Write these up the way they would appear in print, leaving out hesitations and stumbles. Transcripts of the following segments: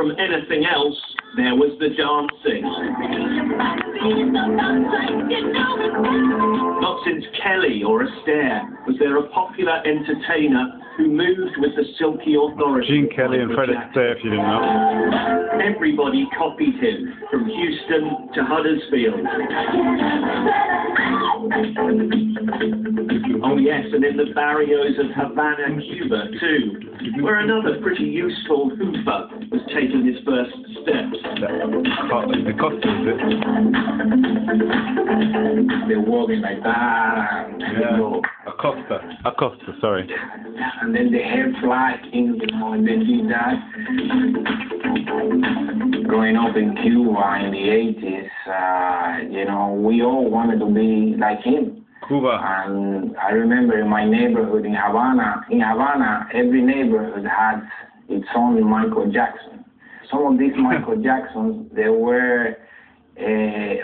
from anything else, there was the dancing. Not since Kelly or Astaire was there a popular entertainer who moved with the silky authority. Gene Kelly and Fred Astaire, if you didn't know. Everybody copied him, from Houston to Huddersfield. Oh yes, and in the barrios of Havana, Cuba, too, where another pretty useful hooper was taking his first steps. Acosta, is it? They're walking like that. Yeah. Acosta, sorry. And then the hair flying, and then he died. Growing up in Cuba in the 80s, we all wanted to be like him. Cuba. And I remember in my neighborhood in Havana, every neighborhood had its own Michael Jackson. Some of these Michael Jacksons, they were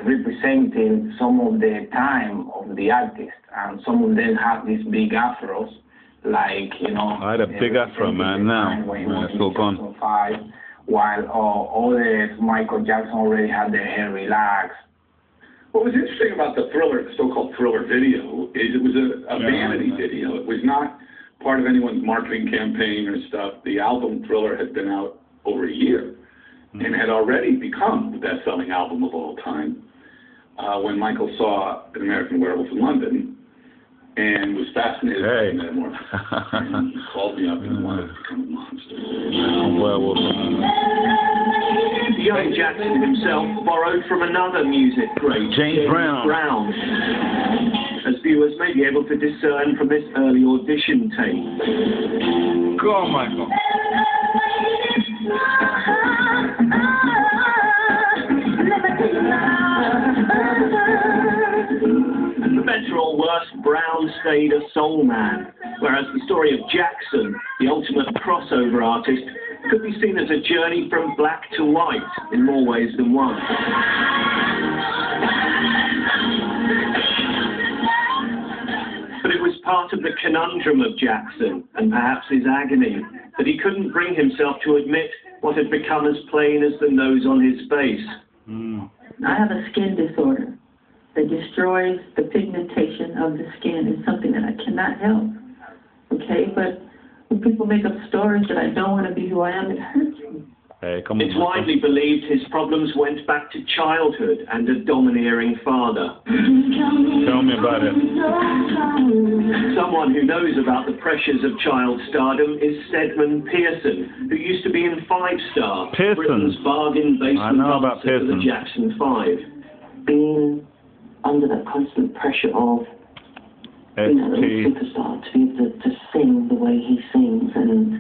representing some of the time of the artist, and some of them had these big afros, like, I had a big afro, man, now. It's all gone. While other Michael Jackson already had their hair relaxed. What was interesting about the Thriller, the so-called Thriller video, is it was a vanity video. It was not part of anyone's marketing campaign or stuff. The album Thriller had been out over a year and had already become the best-selling album of all time when Michael saw An American Werewolf in London and was fascinated by that more. He called me up and wanted to become a monster. Werewolf. Young Jackson himself borrowed from another music great, James Brown, as viewers may be able to discern from this early audition tape. Go on, Michael. For better or worse, Brown stayed a soul man, whereas the story of Jackson, the ultimate crossover artist, could be seen as a journey from black to white in more ways than one. But it was part of the conundrum of Jackson, and perhaps his agony, that he couldn't bring himself to admit what had become as plain as the nose on his face. I have a skin disorder that destroys the pigmentation of the skin. It's something that I cannot help, okay? But when people make up stories that I don't want to be who I am, it hurts me. Hey, come on, it's widely believed his problems went back to childhood and a domineering father. Tell me about it. Someone who knows about the pressures of child stardom is Stedman Pearson, who used to be in Five Star, Britain's bargain basement dancer for the Jackson 5. Being under that constant pressure of a superstar, to be able to sing the way he sings, and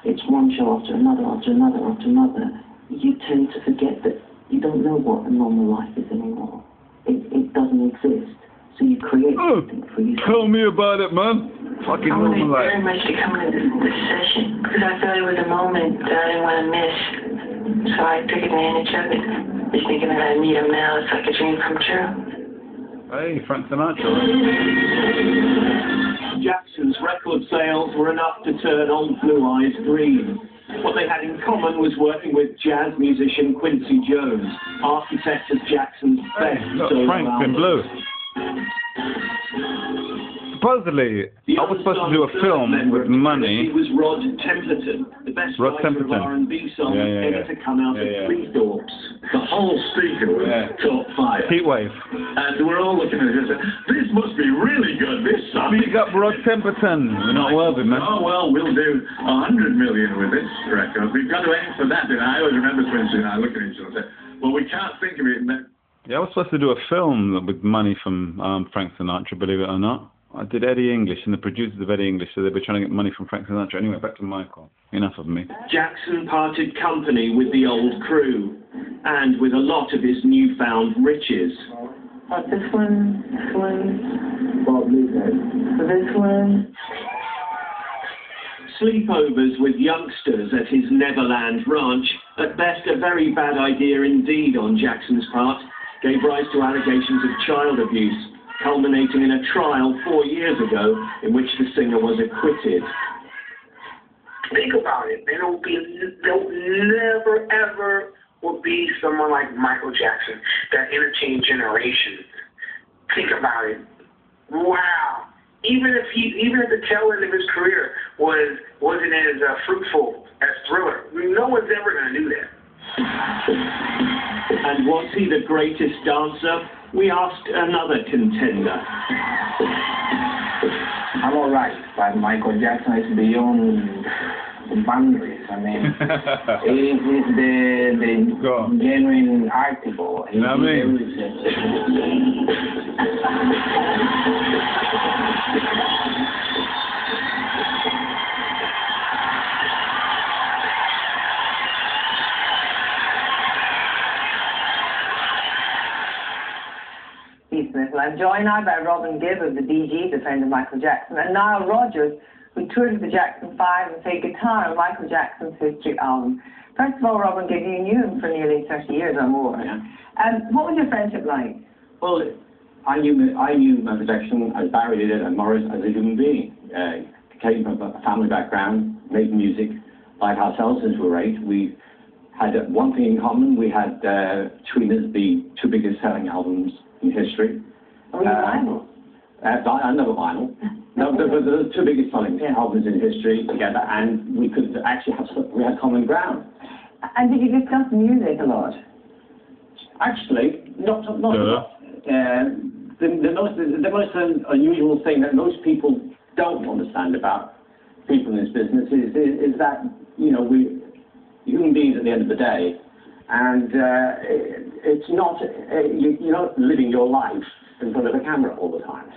it's one show after another, after another, after another, you tend to forget that you don't know what a normal life is anymore. It doesn't exist. So you create something for yourself. Tell me about it, man. Fucking normal life. I wanted very much to come into this session because I felt it was a moment that I didn't want to miss. So I took advantage of it. Just thinking that I'd meet him now, it's like a dream come true. Hey, Frank Sinatra. Jackson's record sales were enough to turn old Blue Eyes green. What they had in common was working with jazz musician Quincy Jones, architect of Jackson's best solo Frank's in blue. Supposedly, I was supposed to do a film with money. He was Rod Temperton, the best writer of R&B songs ever to come out of Cleethorpes. The whole speaker was top fire. Heatwave. And we're all looking at it and saying, this must be really good, this song. Speak up, Rod Temperton. We're not worthy, man. Oh, well, we'll do 100 million with this record. We've got to aim for that. And I always remember Quincy and I look at each other and say, well, we can't think of it. Yeah, I was supposed to do a film with money from Frank Sinatra, believe it or not. I did Eddie English, and the producers of Eddie English, so they were trying to get money from Frank Sinatra. Anyway, back to Michael. Enough of me. Jackson parted company with the old crew, and with a lot of his newfound riches. This one, this one. Sleepovers with youngsters at his Neverland ranch, at best a very bad idea indeed on Jackson's part, gave rise to allegations of child abuse, culminating in a trial 4 years ago in which the singer was acquitted. Think about it. There'll never, ever will be someone like Michael Jackson that entertained generations. Think about it. Wow. Even if the tail end of his career wasn't as fruitful as Thriller, no one's ever going to do that. And was he the greatest dancer? We asked another contender. I'm all right, but Michael Jackson is beyond the boundaries. I mean, he's the genuine article. You know what I mean? I'm joined now by Robin Gibb of the Bee Gees, a friend of Michael Jackson, and Nile Rodgers, who toured with the Jackson 5 and played guitar on Michael Jackson's History album. First of all, Robin Gibb, you knew him for nearly 30 years or more. Yeah. What was your friendship like? Well, I knew Michael Jackson as Barry did it, and Morris as a human being. Came from a family background, made music like ourselves since we were 8. We had one thing in common. We had between us the 2 biggest selling albums in history. Oh, you vinyl? I never vinyl. No, but the 2 biggest selling albums in history together, and we could actually we had common ground. And did you discuss music a lot? Actually, not a lot. The most unusual thing that most people don't understand about people in this business is that, you know, we human beings at the end of the day, and it's not you're not living your life in front of a camera all the time.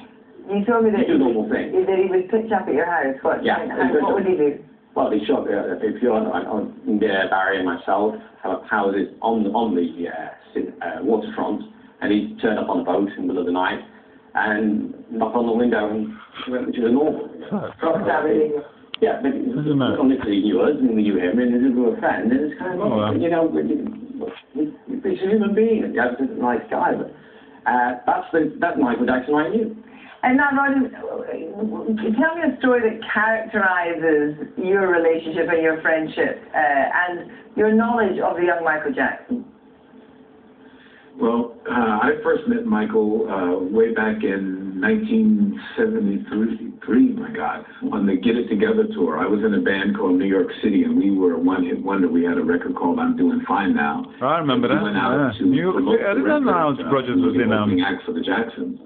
You told me that you do normal things. That he would pitch up at your house. What? Yeah. And what would he do? Well, he shot. If you're on Barry and myself have houses on the waterfront, and he turned up on a boat in the middle of the night and knocked on the window, which is a normal. Yeah, but honestly, he knew us and we knew him, and we were a friend, and it's kind of you know, he's a human being. He's a nice guy, but that's Michael Jackson I knew. And now, Rodin, tell me a story that characterizes your relationship and your friendship and your knowledge of the young Michael Jackson. Well, I first met Michael way back in 1973, my God, on the Get It Together tour. I was in a band called New York City, and we were a one-hit wonder. We had a record called I'm Doing Fine Now. I remember that. Went out to I didn't know how Rogers was in act for the Jacksons.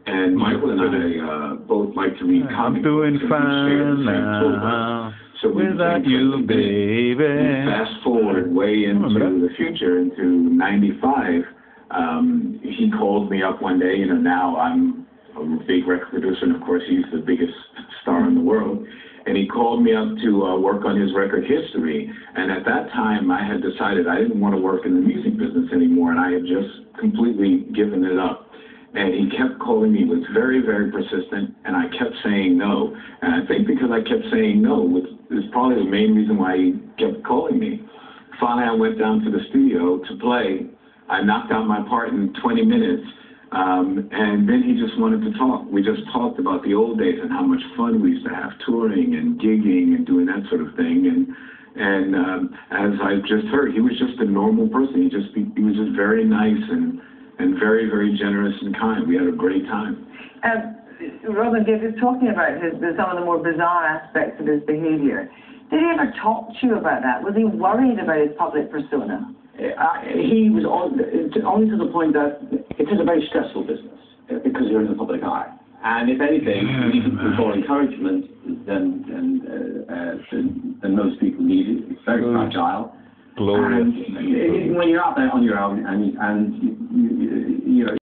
And Michael and I both like to read comics. I'm doing fine now. So without you, baby. Fast forward way into the future, into '95. He called me up one day. You know, now I'm a big record producer, and of course he's the biggest star in the world. And he called me up to work on his record History. And at that time, I had decided I didn't want to work in the music business anymore, and I had just completely given it up. And he kept calling me, was very, very persistent, and I kept saying no. And I think because I kept saying no was probably the main reason why he kept calling me. Finally, I went down to the studio to play. I knocked out my part in 20 minutes, and then he just wanted to talk. We just talked about the old days and how much fun we used to have touring and gigging and doing that sort of thing. And as I just heard, he was just a normal person. He was just very nice and very, very generous and kind. We had a great time. Robin Gibb is talking about some of the more bizarre aspects of his behavior. Did he ever talk to you about that? Was he worried about his public persona? He was only to the point that it is a very stressful business because you're in the public eye. And if anything, you need more encouragement than most people need. It's very fragile. Glorious. And when you're out there on your own and you know,